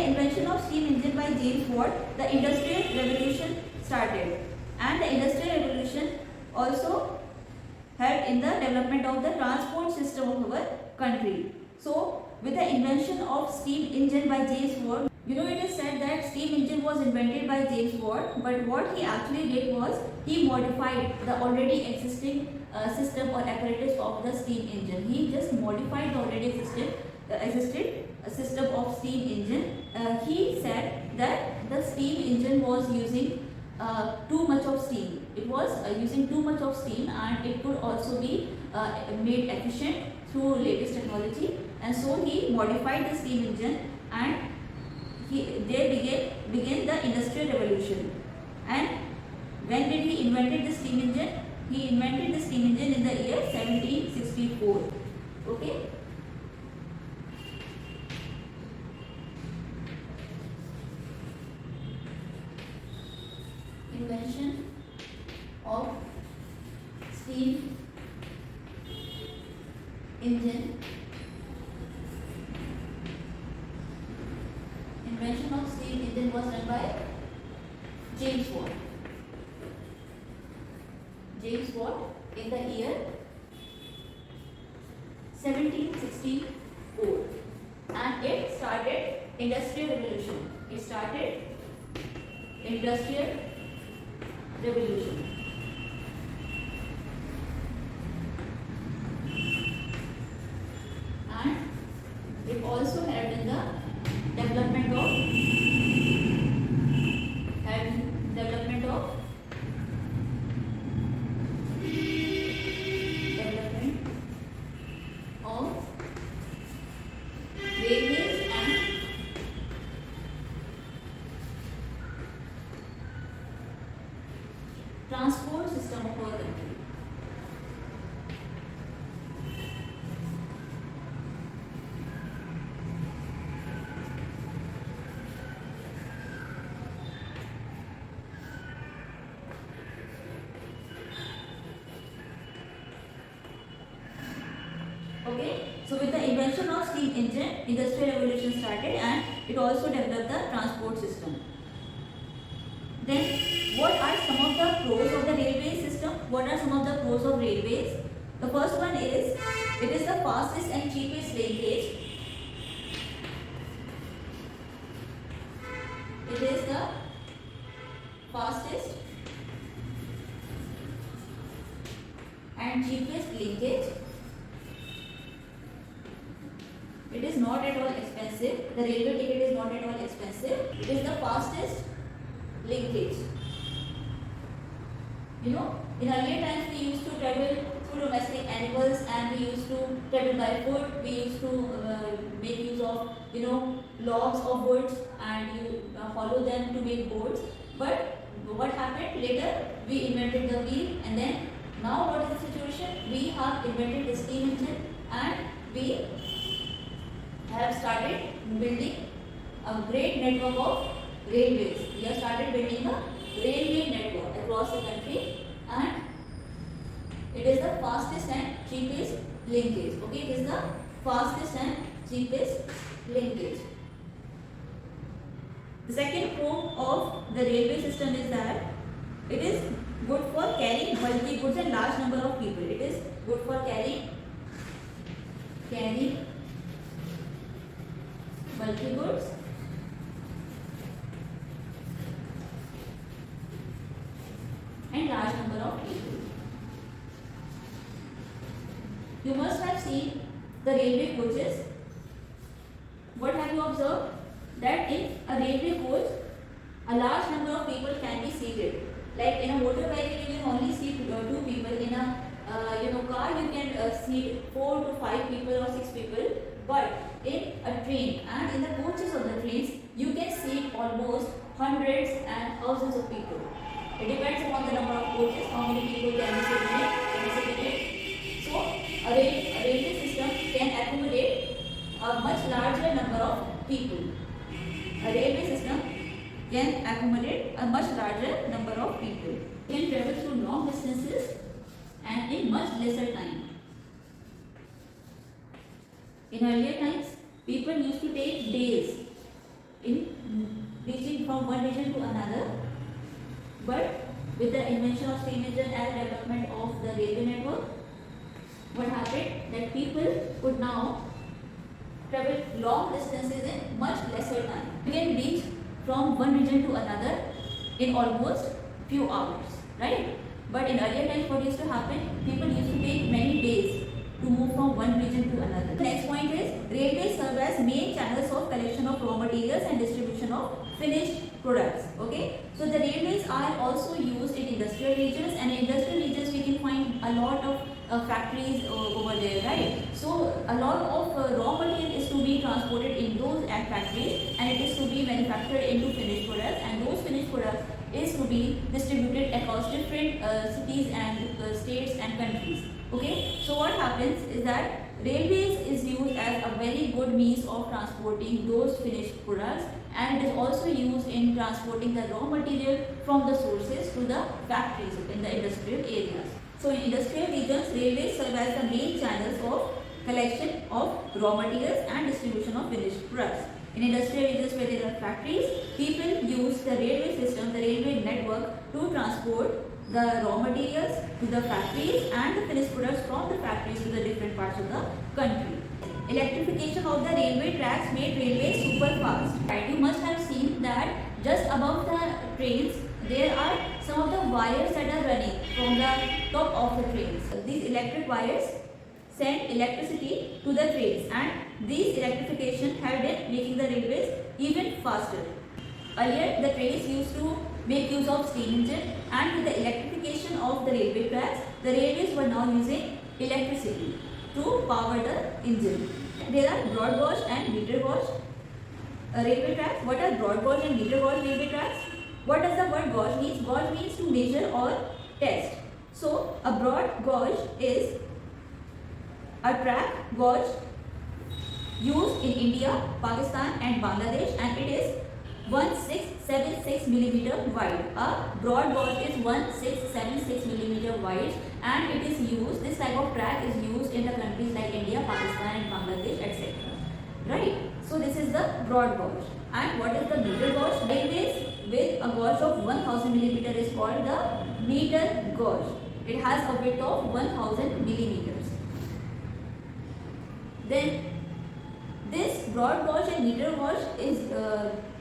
invention of steam engine by James Watt, the industrial revolution started, and the industrial revolution also helped in the development of the transport system of our country. So with the invention of steam engine by James Watt, it is said that steam engine was invented by James Watt, but what he actually did was he modified the already existing system or apparatus of the steam engine. He just modified the already existed system of steam engine. He said that the steam engine was using too much of steam. It was using too much of steam, and it could also be made efficient through latest technology. And so he modified the steam engine, and there began the industrial revolution. And when did he invented the steam engine? He invented the steam engine in the year 1764. Okay. Invention of steam engine. Invention of steam engine was done by James Watt. James Watt in the year 1764, and it started industrial revolution. It started industrial revolution. And it also helped in the development of railways and transport system of our country. Okay, so with the invention of steam engine, industrial revolution started, and it also developed the transport system. Then, what are some of the pros of the railway system? What are some of the pros of railways? The first one is, it is the fastest and cheapest linkage. It is the fastest and cheapest linkage. It is not at all expensive. The railway ticket is not at all expensive. It is the fastest linkage. In earlier times we used to travel through domestic animals, and we used to travel by foot. We used to make use of logs of woods, and you follow them to make boats. But what happened later? We invented the wheel, and then now what is the situation? We have invented the steam engine, and we have started building a great network of railways. We have started building a railway network across the country, and it is the fastest and cheapest linkage. Okay, it is the fastest and cheapest linkage. The second pro of the railway system is that it is good for carrying bulky goods and large number of people. It is good for carrying bulky goods and large number of people. You must have seen the railway coaches. What have you observed? That in a railway coach, a large number of people can be seated. Like in a motorbike, you can only seat 2 people. In a car, you can seat 4 to 5 people or 6 people. But in a train and in the coaches of the trains, you can seat almost hundreds and thousands of people. It depends upon the number of coaches, how many people can be seated. So, a railway system can accommodate a much larger number of people. A railway system can accommodate a much larger number of people. It can travel through long distances and in much lesser time. In earlier times, people used to take days in from one region to another. But with the invention of steam engine and development of the railway network, what happened that people could now travel long distances in much lesser time. We can reach from one region to another in almost few hours, right? But in earlier times, what used to happen? People used to take many days to move from one region to another. The next point is railways serve as main channels of collection of raw materials and distribution of finished products. Okay, so the railways are also used in industrial regions, and in industrial regions we can find a lot of factories over there, right? So a lot of raw material is to be transported in those factories, and it is to be manufactured into finished products, and those finished products is to be distributed across different cities and states and countries. Okay, so what happens is that railways is used as a very good means of transporting those finished products, and it is also used in transporting the raw material from the sources to the factories in the industrial areas. So in industrial regions, railways serve as the main channels of collection of raw materials and distribution of finished products. In industrial regions where there are factories, people use the railway system, the railway network, to transport the raw materials to the factories and the finished products from the factories to the different parts of the country. Electrification of the railway tracks made railways super fast. Right? You must have seen that just above the trains there are some of the wires that are running from the top of the trains. These electric wires send electricity to the trains, and these electrification helped in making the railways even faster. Earlier, the trains used to make use of steam engine, and with the electrification of the railway tracks, the railways were now using electricity to power the engine. There are broad gauge and meter gauge railway tracks. What are broad gauge and meter gauge railway tracks? What does the word gauge mean? Gauge means to measure or test. So, a broad gauge is a track gauge used in India, Pakistan and Bangladesh, and it is 1676 millimeter wide. A broad gauge is 1676 millimeter wide, and it is used, this type of track is used in the countries like India, Pakistan and Bangladesh, etc. Right? So this is the broad gauge. And what is the meter gauge? Railways with a gauge of 1000 millimeter is called the meter gauge. It has a width of 1000 millimeters. Then this broad gauge and meter gauge is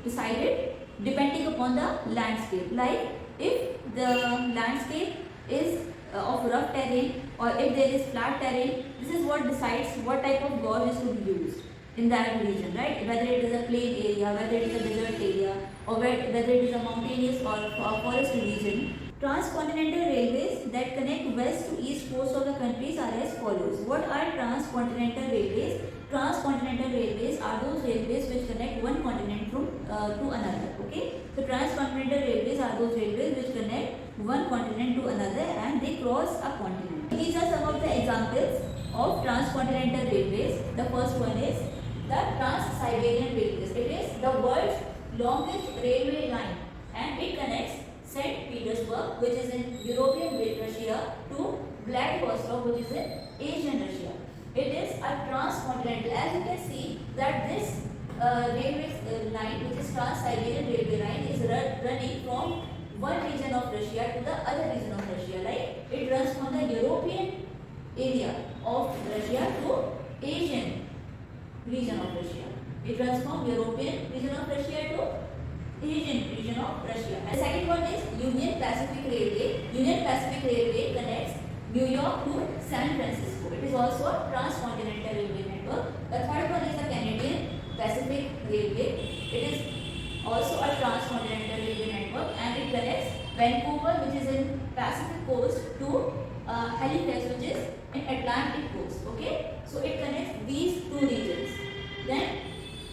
decided depending upon the landscape. Like if the landscape is of rough terrain, or if there is flat terrain, this is what decides what type of gauge is to be used in that region, right? Whether it is a plain area, whether it is a desert area, or whether it is a mountainous or a forest region. Transcontinental railways that connect west to east coast of the countries are as follows. What are transcontinental railways? Transcontinental railways are those railways which connect one continent to another. Okay, so transcontinental railways are those railways which connect one continent to another, and they cross a continent. These are some of the examples of transcontinental railways. The first one is the Trans-Siberian Railways. It is the world's longest railway line, and it connects St. Petersburg, which is in European Russia, to Vladivostok, which is in Asian Russia. It is a transcontinental. As you can see that this railway line, which is Trans-Siberian Railway line, is running from one region of Russia to the other region of Russia. Like it runs from the European area of Russia to Asian region of Russia. It runs from European region of Russia to Asian region of Russia. And the second one is Union Pacific Railway. Union Pacific Railway connects New York to San Francisco. It is also a transcontinental railway network. The third one is the Canadian Pacific Railway. It is also a transcontinental railway network, and it connects Vancouver, which is in Pacific coast, to Halifax, which is in Atlantic coast. Okay, so it connects these two regions. Then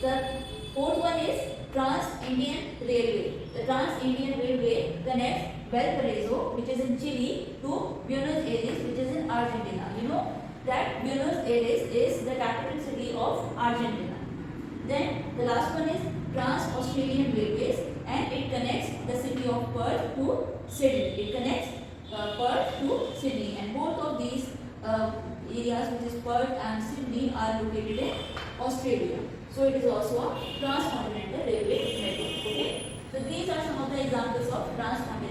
the fourth one is Trans-Indian Railway. The Trans-Indian Railway connects Valparaiso, which is in Chile, to Buenos Aires, which is in Argentina. You know that Buenos Aires is the capital city of Argentina. Then the last one is Trans-Australian Railways, and it connects the city of Perth to Sydney. It connects Perth to Sydney, and both of these areas, which is Perth and Sydney, are located in Australia. So it is also a transcontinental railway network. Okay. So examples of transport.